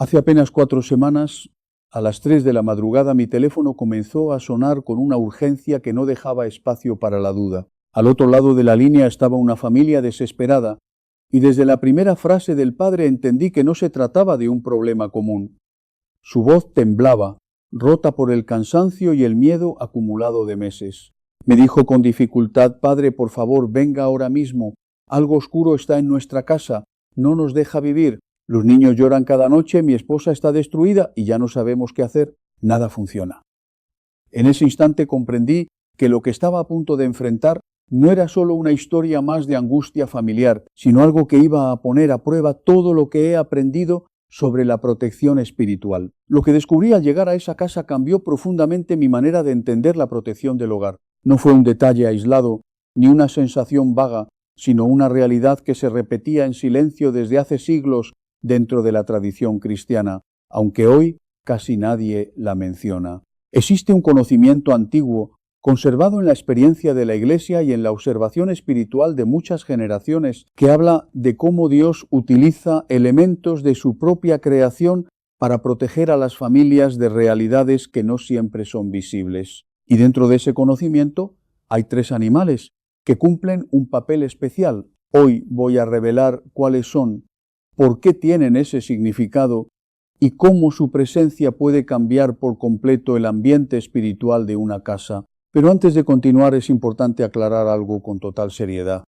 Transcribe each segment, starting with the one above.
Hace apenas 4 semanas, a las 3 de la madrugada, mi teléfono comenzó a sonar con una urgencia que no dejaba espacio para la duda. Al otro lado de la línea estaba una familia desesperada, y desde la primera frase del padre entendí que no se trataba de un problema común. Su voz temblaba, rota por el cansancio y el miedo acumulado de meses. Me dijo con dificultad: «Padre, por favor, venga ahora mismo. Algo oscuro está en nuestra casa, no nos deja vivir. Los niños lloran cada noche, mi esposa está destruida y ya no sabemos qué hacer, nada funciona». En ese instante comprendí que lo que estaba a punto de enfrentar no era solo una historia más de angustia familiar, sino algo que iba a poner a prueba todo lo que he aprendido sobre la protección espiritual. Lo que descubrí al llegar a esa casa cambió profundamente mi manera de entender la protección del hogar. No fue un detalle aislado, ni una sensación vaga, sino una realidad que se repetía en silencio desde hace siglos dentro de la tradición cristiana, aunque hoy casi nadie la menciona. Existe un conocimiento antiguo, conservado en la experiencia de la Iglesia y en la observación espiritual de muchas generaciones, que habla de cómo Dios utiliza elementos de su propia creación para proteger a las familias de realidades que no siempre son visibles. Y dentro de ese conocimiento hay 3 animales que cumplen un papel especial. Hoy voy a revelar cuáles son, por qué tienen ese significado y cómo su presencia puede cambiar por completo el ambiente espiritual de una casa. Pero antes de continuar es importante aclarar algo con total seriedad.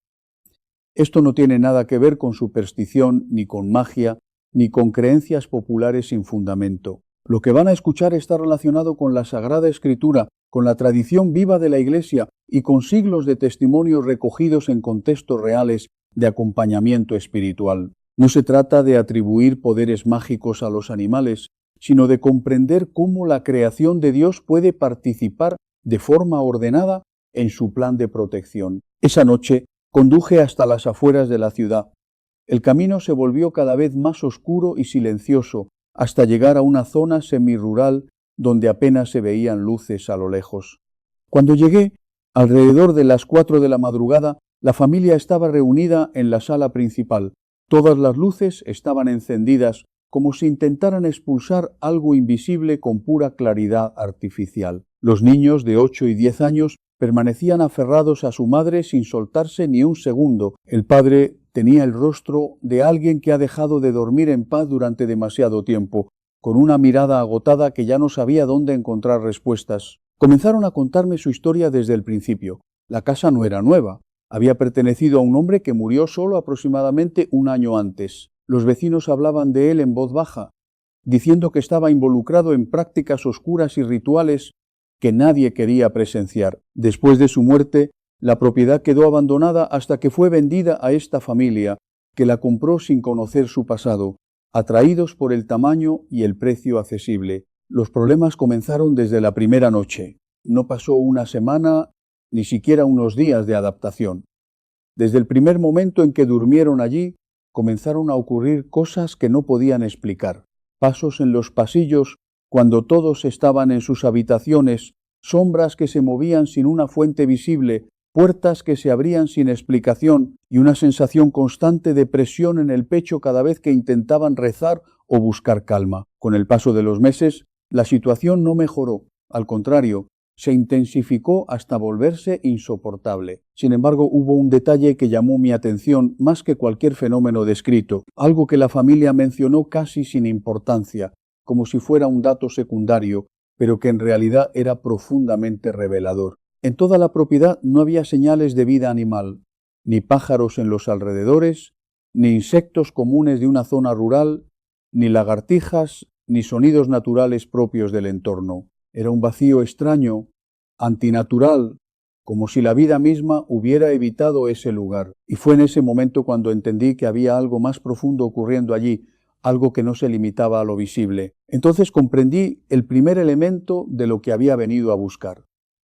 Esto no tiene nada que ver con superstición, ni con magia, ni con creencias populares sin fundamento. Lo que van a escuchar está relacionado con la Sagrada Escritura, con la tradición viva de la Iglesia y con siglos de testimonios recogidos en contextos reales de acompañamiento espiritual. No se trata de atribuir poderes mágicos a los animales, sino de comprender cómo la creación de Dios puede participar de forma ordenada en su plan de protección. Esa noche conduje hasta las afueras de la ciudad. El camino se volvió cada vez más oscuro y silencioso, hasta llegar a una zona semirural donde apenas se veían luces a lo lejos. Cuando llegué, alrededor de las 4 de la madrugada, la familia estaba reunida en la sala principal. Todas las luces estaban encendidas, como si intentaran expulsar algo invisible con pura claridad artificial. Los niños de 8 y 10 años permanecían aferrados a su madre sin soltarse ni un segundo. El padre tenía el rostro de alguien que ha dejado de dormir en paz durante demasiado tiempo, con una mirada agotada que ya no sabía dónde encontrar respuestas. Comenzaron a contarme su historia desde el principio. La casa no era nueva. Había pertenecido a un hombre que murió solo aproximadamente un año antes. Los vecinos hablaban de él en voz baja, diciendo que estaba involucrado en prácticas oscuras y rituales que nadie quería presenciar. Después de su muerte, la propiedad quedó abandonada hasta que fue vendida a esta familia, que la compró sin conocer su pasado, atraídos por el tamaño y el precio accesible. Los problemas comenzaron desde la primera noche. No pasó una semana, ni siquiera unos días de adaptación. Desde el primer momento en que durmieron allí, comenzaron a ocurrir cosas que no podían explicar. Pasos en los pasillos cuando todos estaban en sus habitaciones, sombras que se movían sin una fuente visible, puertas que se abrían sin explicación y una sensación constante de presión en el pecho cada vez que intentaban rezar o buscar calma. Con el paso de los meses, la situación no mejoró, al contrario, se intensificó hasta volverse insoportable. Sin embargo, hubo un detalle que llamó mi atención más que cualquier fenómeno descrito, algo que la familia mencionó casi sin importancia, como si fuera un dato secundario, pero que en realidad era profundamente revelador. En toda la propiedad no había señales de vida animal, ni pájaros en los alrededores, ni insectos comunes de una zona rural, ni lagartijas, ni sonidos naturales propios del entorno. Era un vacío extraño, antinatural, como si la vida misma hubiera evitado ese lugar. Y fue en ese momento cuando entendí que había algo más profundo ocurriendo allí, algo que no se limitaba a lo visible. Entonces comprendí el primer elemento de lo que había venido a buscar.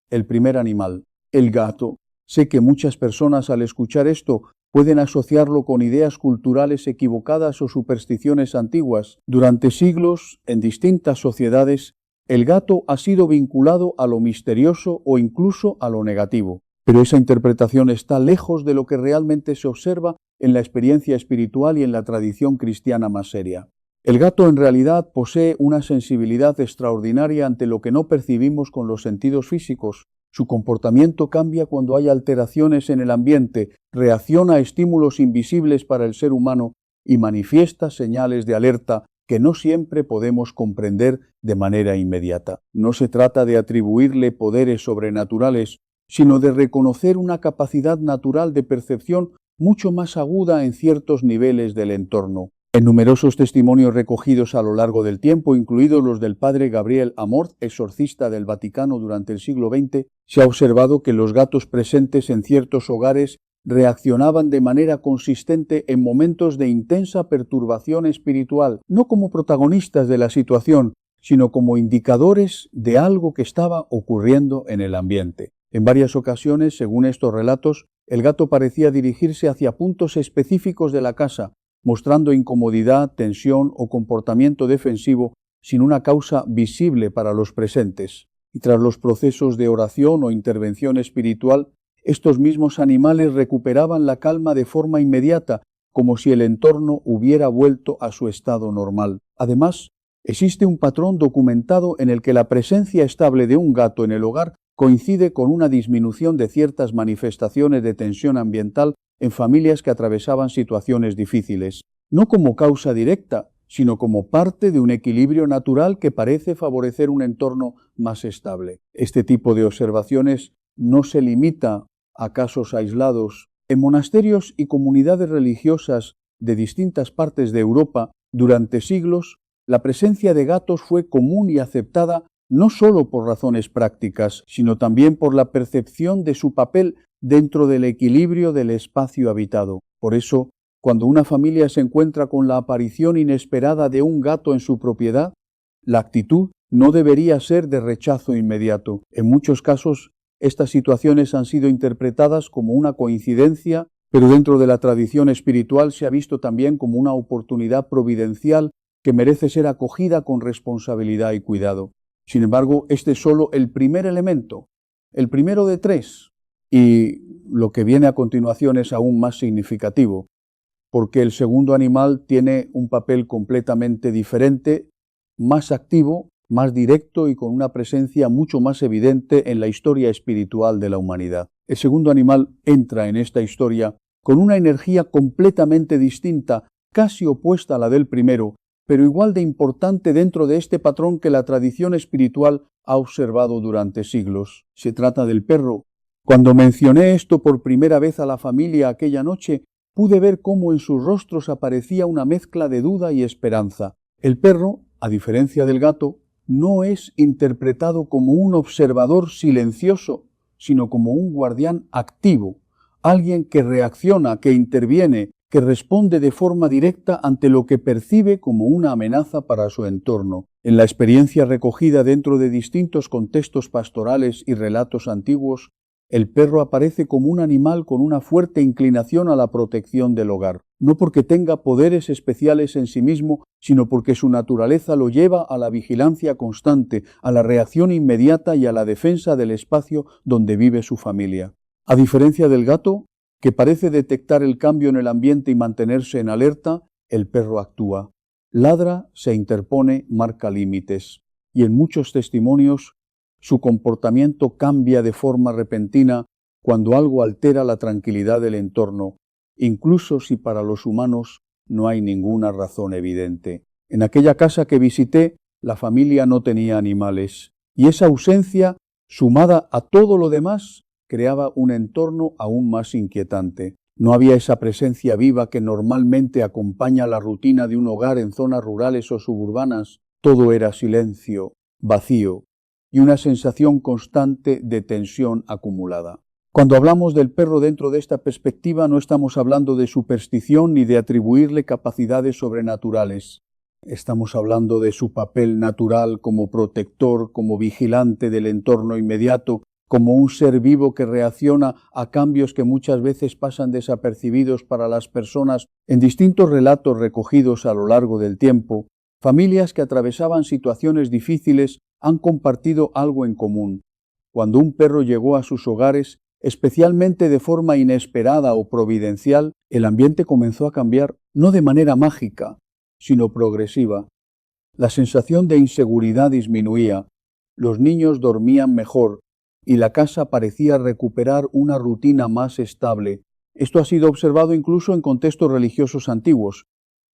El primer animal, el gato. Sé que muchas personas al escuchar esto pueden asociarlo con ideas culturales equivocadas o supersticiones antiguas. Durante siglos, en distintas sociedades, el gato ha sido vinculado a lo misterioso o incluso a lo negativo. Pero esa interpretación está lejos de lo que realmente se observa en la experiencia espiritual y en la tradición cristiana más seria. El gato en realidad posee una sensibilidad extraordinaria ante lo que no percibimos con los sentidos físicos. Su comportamiento cambia cuando hay alteraciones en el ambiente, reacciona a estímulos invisibles para el ser humano y manifiesta señales de alerta que no siempre podemos comprender de manera inmediata. No se trata de atribuirle poderes sobrenaturales, sino de reconocer una capacidad natural de percepción mucho más aguda en ciertos niveles del entorno. En numerosos testimonios recogidos a lo largo del tiempo, incluidos los del padre Gabriel Amorth, exorcista del Vaticano durante el siglo XX, se ha observado que los gatos presentes en ciertos hogares reaccionaban de manera consistente en momentos de intensa perturbación espiritual, no como protagonistas de la situación, sino como indicadores de algo que estaba ocurriendo en el ambiente. En varias ocasiones, según estos relatos, el gato parecía dirigirse hacia puntos específicos de la casa, mostrando incomodidad, tensión o comportamiento defensivo sin una causa visible para los presentes. Y tras los procesos de oración o intervención espiritual, estos mismos animales recuperaban la calma de forma inmediata, como si el entorno hubiera vuelto a su estado normal. Además, existe un patrón documentado en el que la presencia estable de un gato en el hogar coincide con una disminución de ciertas manifestaciones de tensión ambiental en familias que atravesaban situaciones difíciles, no como causa directa, sino como parte de un equilibrio natural que parece favorecer un entorno más estable. Este tipo de observaciones no se limita a casos aislados. En monasterios y comunidades religiosas de distintas partes de Europa, durante siglos, la presencia de gatos fue común y aceptada no solo por razones prácticas, sino también por la percepción de su papel dentro del equilibrio del espacio habitado. Por eso, cuando una familia se encuentra con la aparición inesperada de un gato en su propiedad, la actitud no debería ser de rechazo inmediato. En muchos casos, estas situaciones han sido interpretadas como una coincidencia, pero dentro de la tradición espiritual se ha visto también como una oportunidad providencial que merece ser acogida con responsabilidad y cuidado. Sin embargo, este es solo el primer elemento, el primero de tres. Y lo que viene a continuación es aún más significativo, porque el segundo animal tiene un papel completamente diferente, más activo, más directo y con una presencia mucho más evidente en la historia espiritual de la humanidad. El segundo animal entra en esta historia con una energía completamente distinta, casi opuesta a la del primero, pero igual de importante dentro de este patrón que la tradición espiritual ha observado durante siglos. Se trata del perro. Cuando mencioné esto por primera vez a la familia aquella noche, pude ver cómo en sus rostros aparecía una mezcla de duda y esperanza. El perro, a diferencia del gato, no es interpretado como un observador silencioso, sino como un guardián activo, alguien que reacciona, que interviene, que responde de forma directa ante lo que percibe como una amenaza para su entorno. En la experiencia recogida dentro de distintos contextos pastorales y relatos antiguos, el perro aparece como un animal con una fuerte inclinación a la protección del hogar, no porque tenga poderes especiales en sí mismo, sino porque su naturaleza lo lleva a la vigilancia constante, a la reacción inmediata y a la defensa del espacio donde vive su familia. A diferencia del gato, que parece detectar el cambio en el ambiente y mantenerse en alerta, el perro actúa. Ladra, se interpone, marca límites. Y en muchos testimonios, su comportamiento cambia de forma repentina cuando algo altera la tranquilidad del entorno, incluso si para los humanos no hay ninguna razón evidente. En aquella casa que visité, la familia no tenía animales, y esa ausencia, sumada a todo lo demás, creaba un entorno aún más inquietante. No había esa presencia viva que normalmente acompaña la rutina de un hogar en zonas rurales o suburbanas. Todo era silencio, vacío y una sensación constante de tensión acumulada. Cuando hablamos del perro dentro de esta perspectiva, no estamos hablando de superstición ni de atribuirle capacidades sobrenaturales. Estamos hablando de su papel natural como protector, como vigilante del entorno inmediato, como un ser vivo que reacciona a cambios que muchas veces pasan desapercibidos para las personas. En distintos relatos recogidos a lo largo del tiempo, familias que atravesaban situaciones difíciles han compartido algo en común. Cuando un perro llegó a sus hogares, especialmente de forma inesperada o providencial, el ambiente comenzó a cambiar, no de manera mágica, sino progresiva. La sensación de inseguridad disminuía, los niños dormían mejor y la casa parecía recuperar una rutina más estable. Esto ha sido observado incluso en contextos religiosos antiguos.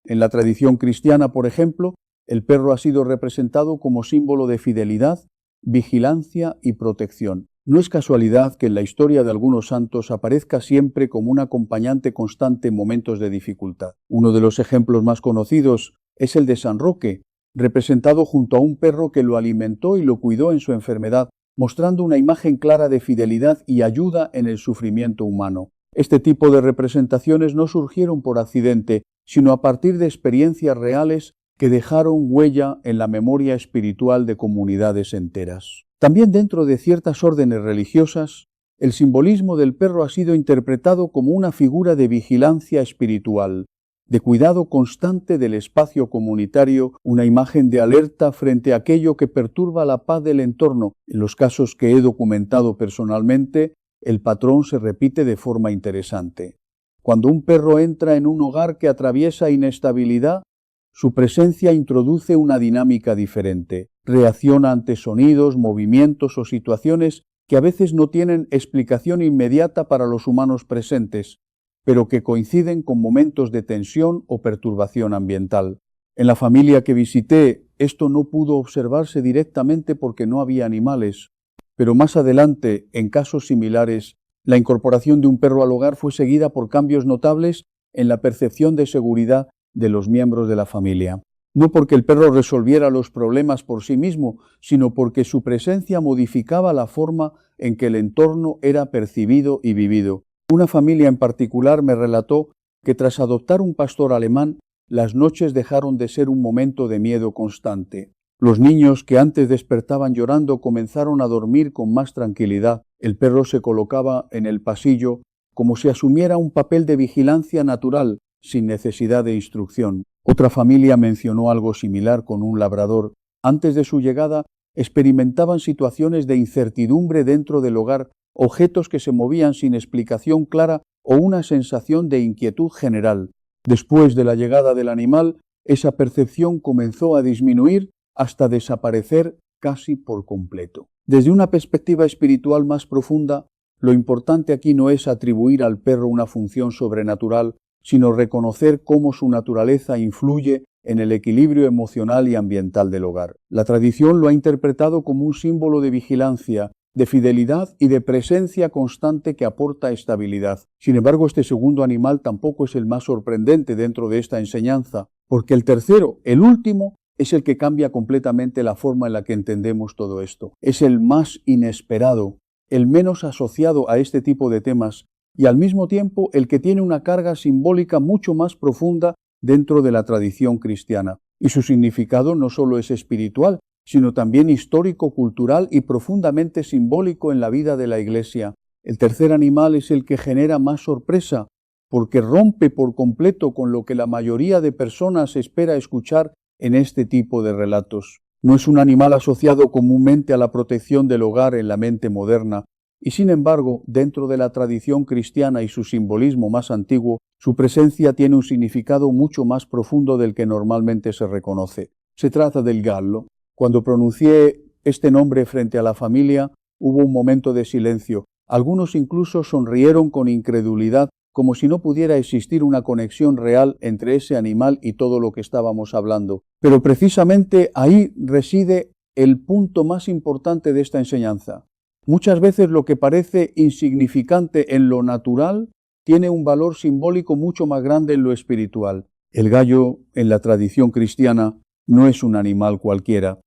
En la tradición cristiana, por ejemplo, el perro ha sido representado como símbolo de fidelidad, vigilancia y protección. No es casualidad que en la historia de algunos santos aparezca siempre como un acompañante constante en momentos de dificultad. Uno de los ejemplos más conocidos es el de San Roque, representado junto a un perro que lo alimentó y lo cuidó en su enfermedad, mostrando una imagen clara de fidelidad y ayuda en el sufrimiento humano. Este tipo de representaciones no surgieron por accidente, sino a partir de experiencias reales que dejaron huella en la memoria espiritual de comunidades enteras. También dentro de ciertas órdenes religiosas, el simbolismo del perro ha sido interpretado como una figura de vigilancia espiritual, de cuidado constante del espacio comunitario, una imagen de alerta frente a aquello que perturba la paz del entorno. En los casos que he documentado personalmente, el patrón se repite de forma interesante. Cuando un perro entra en un hogar que atraviesa inestabilidad, su presencia introduce una dinámica diferente. Reacciona ante sonidos, movimientos o situaciones que a veces no tienen explicación inmediata para los humanos presentes, pero que coinciden con momentos de tensión o perturbación ambiental. En la familia que visité, esto no pudo observarse directamente porque no había animales, pero más adelante, en casos similares, la incorporación de un perro al hogar fue seguida por cambios notables en la percepción de seguridad de los miembros de la familia. No porque el perro resolviera los problemas por sí mismo, sino porque su presencia modificaba la forma en que el entorno era percibido y vivido. Una familia en particular me relató que tras adoptar un pastor alemán, las noches dejaron de ser un momento de miedo constante. Los niños que antes despertaban llorando comenzaron a dormir con más tranquilidad. El perro se colocaba en el pasillo como si asumiera un papel de vigilancia natural, sin necesidad de instrucción. Otra familia mencionó algo similar con un labrador. Antes de su llegada, experimentaban situaciones de incertidumbre dentro del hogar, objetos que se movían sin explicación clara o una sensación de inquietud general. Después de la llegada del animal, esa percepción comenzó a disminuir hasta desaparecer casi por completo. Desde una perspectiva espiritual más profunda, lo importante aquí no es atribuir al perro una función sobrenatural, sino reconocer cómo su naturaleza influye en el equilibrio emocional y ambiental del hogar. La tradición lo ha interpretado como un símbolo de vigilancia, de fidelidad y de presencia constante que aporta estabilidad. Sin embargo, este segundo animal tampoco es el más sorprendente dentro de esta enseñanza, porque el tercero, el último, es el que cambia completamente la forma en la que entendemos todo esto. Es el más inesperado, el menos asociado a este tipo de temas y al mismo tiempo el que tiene una carga simbólica mucho más profunda dentro de la tradición cristiana. Y su significado no solo es espiritual, sino también histórico, cultural y profundamente simbólico en la vida de la Iglesia. El tercer animal es el que genera más sorpresa, porque rompe por completo con lo que la mayoría de personas espera escuchar en este tipo de relatos. No es un animal asociado comúnmente a la protección del hogar en la mente moderna, y sin embargo, dentro de la tradición cristiana y su simbolismo más antiguo, su presencia tiene un significado mucho más profundo del que normalmente se reconoce. Se trata del gallo. Cuando pronuncié este nombre frente a la familia, hubo un momento de silencio. Algunos incluso sonrieron con incredulidad, como si no pudiera existir una conexión real entre ese animal y todo lo que estábamos hablando. Pero precisamente ahí reside el punto más importante de esta enseñanza. Muchas veces lo que parece insignificante en lo natural tiene un valor simbólico mucho más grande en lo espiritual. El gallo, en la tradición cristiana, no es un animal cualquiera.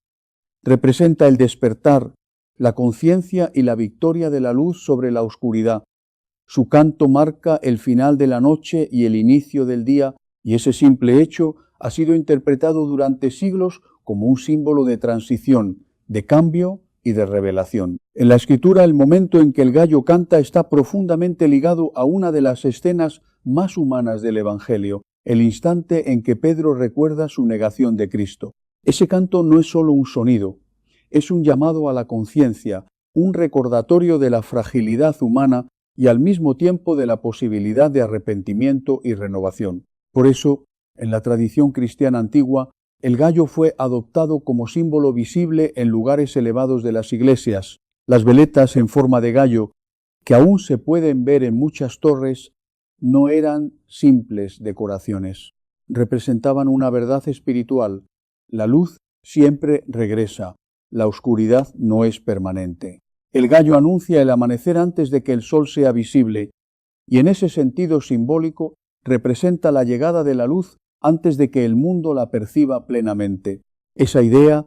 Representa el despertar, la conciencia y la victoria de la luz sobre la oscuridad. Su canto marca el final de la noche y el inicio del día, y ese simple hecho ha sido interpretado durante siglos como un símbolo de transición, de cambio y de revelación. En la Escritura, el momento en que el gallo canta está profundamente ligado a una de las escenas más humanas del Evangelio, el instante en que Pedro recuerda su negación de Cristo. Ese canto no es solo un sonido, es un llamado a la conciencia, un recordatorio de la fragilidad humana y al mismo tiempo de la posibilidad de arrepentimiento y renovación. Por eso, En la tradición cristiana antigua, el gallo fue adoptado como símbolo visible en lugares elevados de las iglesias. Las veletas en forma de gallo, que aún se pueden ver en muchas torres, no eran simples decoraciones. Representaban una verdad espiritual. La luz siempre regresa, la oscuridad no es permanente. El gallo anuncia el amanecer antes de que el sol sea visible, y en ese sentido simbólico representa la llegada de la luz antes de que el mundo la perciba plenamente. Esa idea,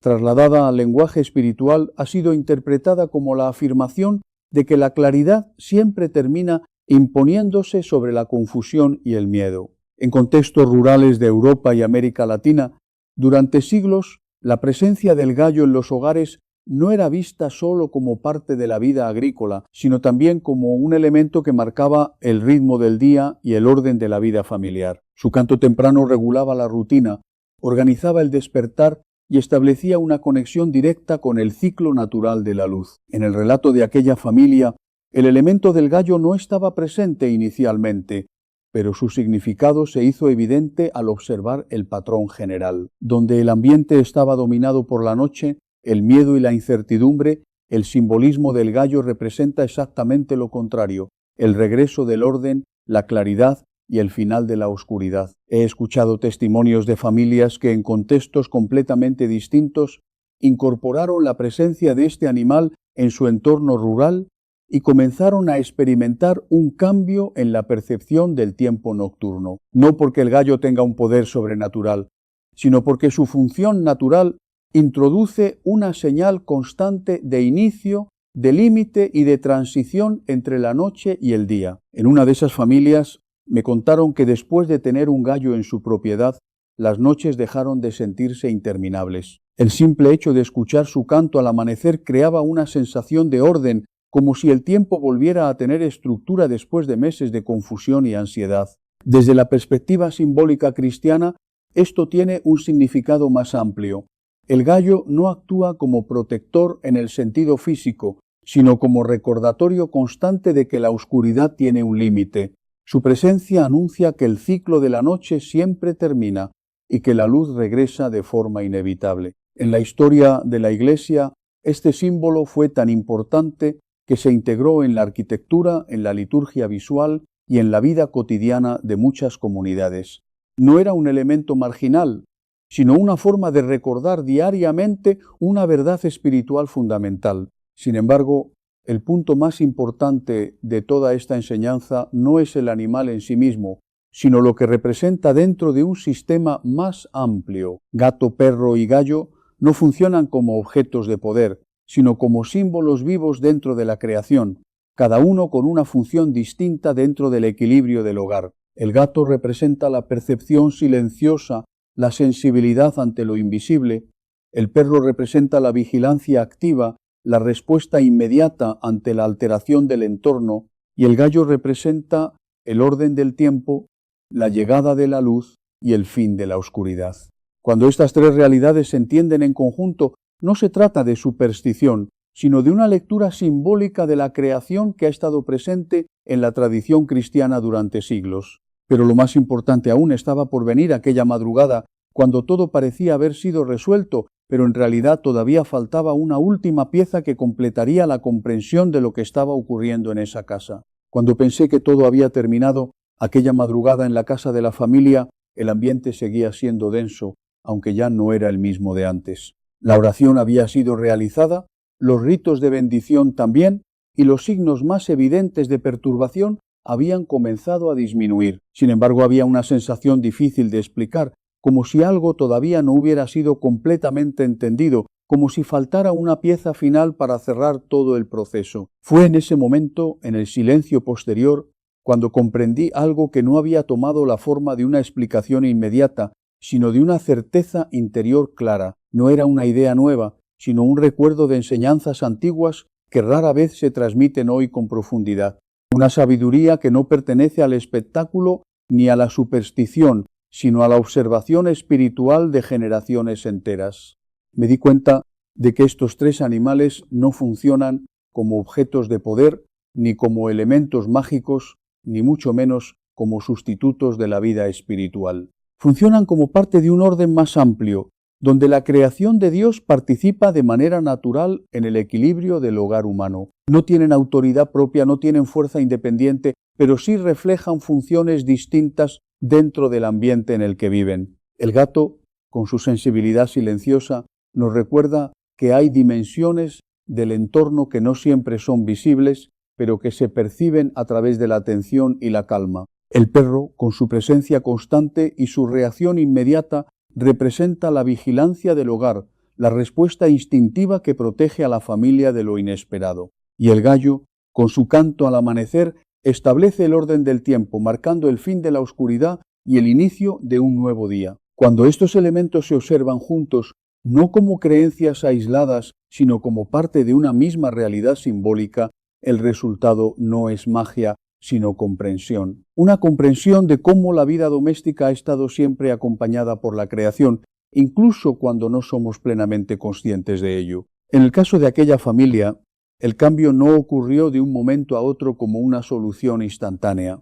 trasladada al lenguaje espiritual, ha sido interpretada como la afirmación de que la claridad siempre termina imponiéndose sobre la confusión y el miedo. En contextos rurales de Europa y América Latina, durante siglos, la presencia del gallo en los hogares no era vista solo como parte de la vida agrícola, sino también como un elemento que marcaba el ritmo del día y el orden de la vida familiar. Su canto temprano regulaba la rutina, organizaba el despertar y establecía una conexión directa con el ciclo natural de la luz. En el relato de aquella familia, el elemento del gallo no estaba presente inicialmente, pero su significado se hizo evidente al observar el patrón general. Donde el ambiente estaba dominado por la noche, el miedo y la incertidumbre, el simbolismo del gallo representa exactamente lo contrario, el regreso del orden, la claridad y el final de la oscuridad. He escuchado testimonios de familias que en contextos completamente distintos incorporaron la presencia de este animal en su entorno rural y comenzaron a experimentar un cambio en la percepción del tiempo nocturno. No porque el gallo tenga un poder sobrenatural, sino porque su función natural introduce una señal constante de inicio, de límite y de transición entre la noche y el día. En una de esas familias me contaron que después de tener un gallo en su propiedad, las noches dejaron de sentirse interminables. El simple hecho de escuchar su canto al amanecer creaba una sensación de orden, como si el tiempo volviera a tener estructura después de meses de confusión y ansiedad. Desde la perspectiva simbólica cristiana, esto tiene un significado más amplio. El gallo no actúa como protector en el sentido físico, sino como recordatorio constante de que la oscuridad tiene un límite. Su presencia anuncia que el ciclo de la noche siempre termina y que la luz regresa de forma inevitable. En la historia de la Iglesia, este símbolo fue tan importante que se integró en la arquitectura, en la liturgia visual y en la vida cotidiana de muchas comunidades. No era un elemento marginal, sino una forma de recordar diariamente una verdad espiritual fundamental. Sin embargo, el punto más importante de toda esta enseñanza no es el animal en sí mismo, sino lo que representa dentro de un sistema más amplio. Gato, perro y gallo no funcionan como objetos de poder, sino como símbolos vivos dentro de la creación, cada uno con una función distinta dentro del equilibrio del hogar. El gato representa la percepción silenciosa, la sensibilidad ante lo invisible, el perro representa la vigilancia activa, la respuesta inmediata ante la alteración del entorno, y el gallo representa el orden del tiempo, la llegada de la luz y el fin de la oscuridad. Cuando estas tres realidades se entienden en conjunto, no se trata de superstición, sino de una lectura simbólica de la creación que ha estado presente en la tradición cristiana durante siglos. Pero lo más importante aún estaba por venir aquella madrugada, cuando todo parecía haber sido resuelto, pero en realidad todavía faltaba una última pieza que completaría la comprensión de lo que estaba ocurriendo en esa casa. Cuando pensé que todo había terminado, aquella madrugada en la casa de la familia, el ambiente seguía siendo denso, aunque ya no era el mismo de antes. La oración había sido realizada, los ritos de bendición también, y los signos más evidentes de perturbación habían comenzado a disminuir. Sin embargo, había una sensación difícil de explicar, como si algo todavía no hubiera sido completamente entendido, como si faltara una pieza final para cerrar todo el proceso. Fue en ese momento, en el silencio posterior, cuando comprendí algo que no había tomado la forma de una explicación inmediata, sino de una certeza interior clara. No era una idea nueva, sino un recuerdo de enseñanzas antiguas que rara vez se transmiten hoy con profundidad. Una sabiduría que no pertenece al espectáculo ni a la superstición, sino a la observación espiritual de generaciones enteras. Me di cuenta de que estos tres animales no funcionan como objetos de poder, ni como elementos mágicos, ni mucho menos como sustitutos de la vida espiritual. Funcionan como parte de un orden más amplio, donde la creación de Dios participa de manera natural en el equilibrio del hogar humano. No tienen autoridad propia, no tienen fuerza independiente, pero sí reflejan funciones distintas dentro del ambiente en el que viven. El gato, con su sensibilidad silenciosa, nos recuerda que hay dimensiones del entorno que no siempre son visibles, pero que se perciben a través de la atención y la calma. El perro, con su presencia constante y su reacción inmediata, representa la vigilancia del hogar, la respuesta instintiva que protege a la familia de lo inesperado. Y el gallo, con su canto al amanecer, establece el orden del tiempo, marcando el fin de la oscuridad y el inicio de un nuevo día. Cuando estos elementos se observan juntos, no como creencias aisladas, sino como parte de una misma realidad simbólica, el resultado no es magia, sino comprensión. Una comprensión de cómo la vida doméstica ha estado siempre acompañada por la creación, incluso cuando no somos plenamente conscientes de ello. En el caso de aquella familia, el cambio no ocurrió de un momento a otro como una solución instantánea.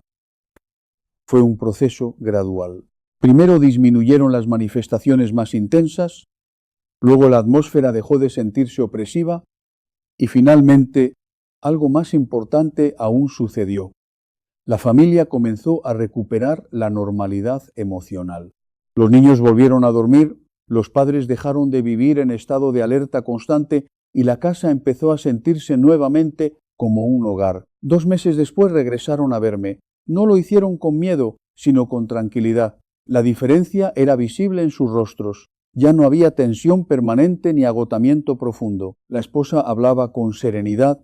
Fue un proceso gradual. Primero disminuyeron las manifestaciones más intensas, luego la atmósfera dejó de sentirse opresiva y finalmente algo más importante aún sucedió. La familia comenzó a recuperar la normalidad emocional. Los niños volvieron a dormir, los padres dejaron de vivir en estado de alerta constante y la casa empezó a sentirse nuevamente como un hogar. 2 meses después regresaron a verme. No lo hicieron con miedo, sino con tranquilidad. La diferencia era visible en sus rostros. Ya no había tensión permanente ni agotamiento profundo. La esposa hablaba con serenidad.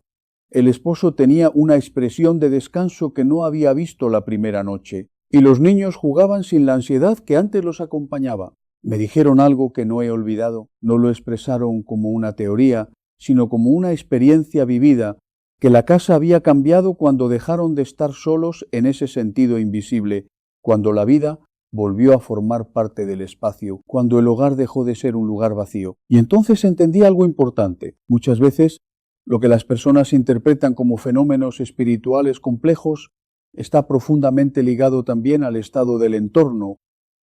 El esposo tenía una expresión de descanso que no había visto la primera noche, y los niños jugaban sin la ansiedad que antes los acompañaba. Me dijeron algo que no he olvidado. No lo expresaron como una teoría, sino como una experiencia vivida, que la casa había cambiado cuando dejaron de estar solos en ese sentido invisible, cuando la vida volvió a formar parte del espacio, cuando el hogar dejó de ser un lugar vacío. Y entonces entendí algo importante. Muchas veces lo que las personas interpretan como fenómenos espirituales complejos está profundamente ligado también al estado del entorno,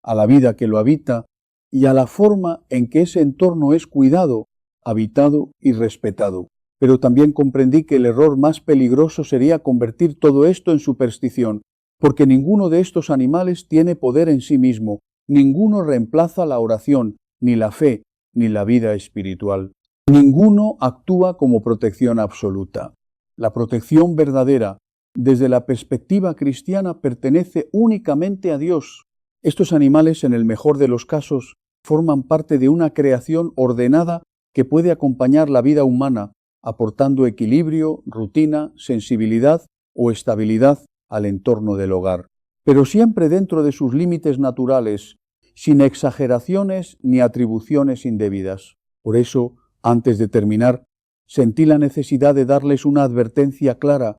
a la vida que lo habita y a la forma en que ese entorno es cuidado, habitado y respetado. Pero también comprendí que el error más peligroso sería convertir todo esto en superstición, porque ninguno de estos animales tiene poder en sí mismo, ninguno reemplaza la oración, ni la fe, ni la vida espiritual. Ninguno actúa como protección absoluta. La protección verdadera, desde la perspectiva cristiana, pertenece únicamente a Dios. Estos animales, en el mejor de los casos, forman parte de una creación ordenada que puede acompañar la vida humana, aportando equilibrio, rutina, sensibilidad o estabilidad al entorno del hogar, pero siempre dentro de sus límites naturales, sin exageraciones ni atribuciones indebidas. Por eso, antes de terminar, sentí la necesidad de darles una advertencia clara,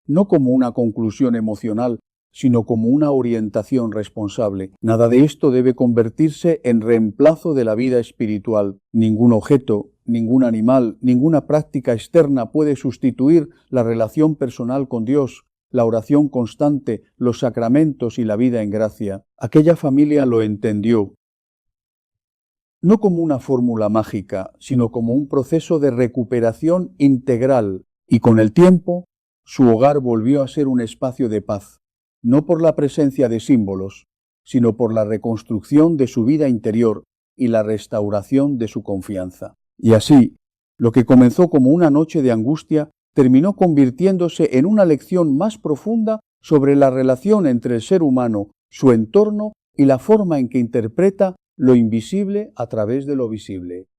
no como una conclusión emocional, sino como una orientación responsable. Nada de esto debe convertirse en reemplazo de la vida espiritual. Ningún objeto, ningún animal, ninguna práctica externa puede sustituir la relación personal con Dios, la oración constante, los sacramentos y la vida en gracia. Aquella familia lo entendió, no como una fórmula mágica, sino como un proceso de recuperación integral, y con el tiempo su hogar volvió a ser un espacio de paz, no por la presencia de símbolos, sino por la reconstrucción de su vida interior y la restauración de su confianza. Y así, lo que comenzó como una noche de angustia terminó convirtiéndose en una lección más profunda sobre la relación entre el ser humano, su entorno y la forma en que interpreta lo invisible a través de lo visible.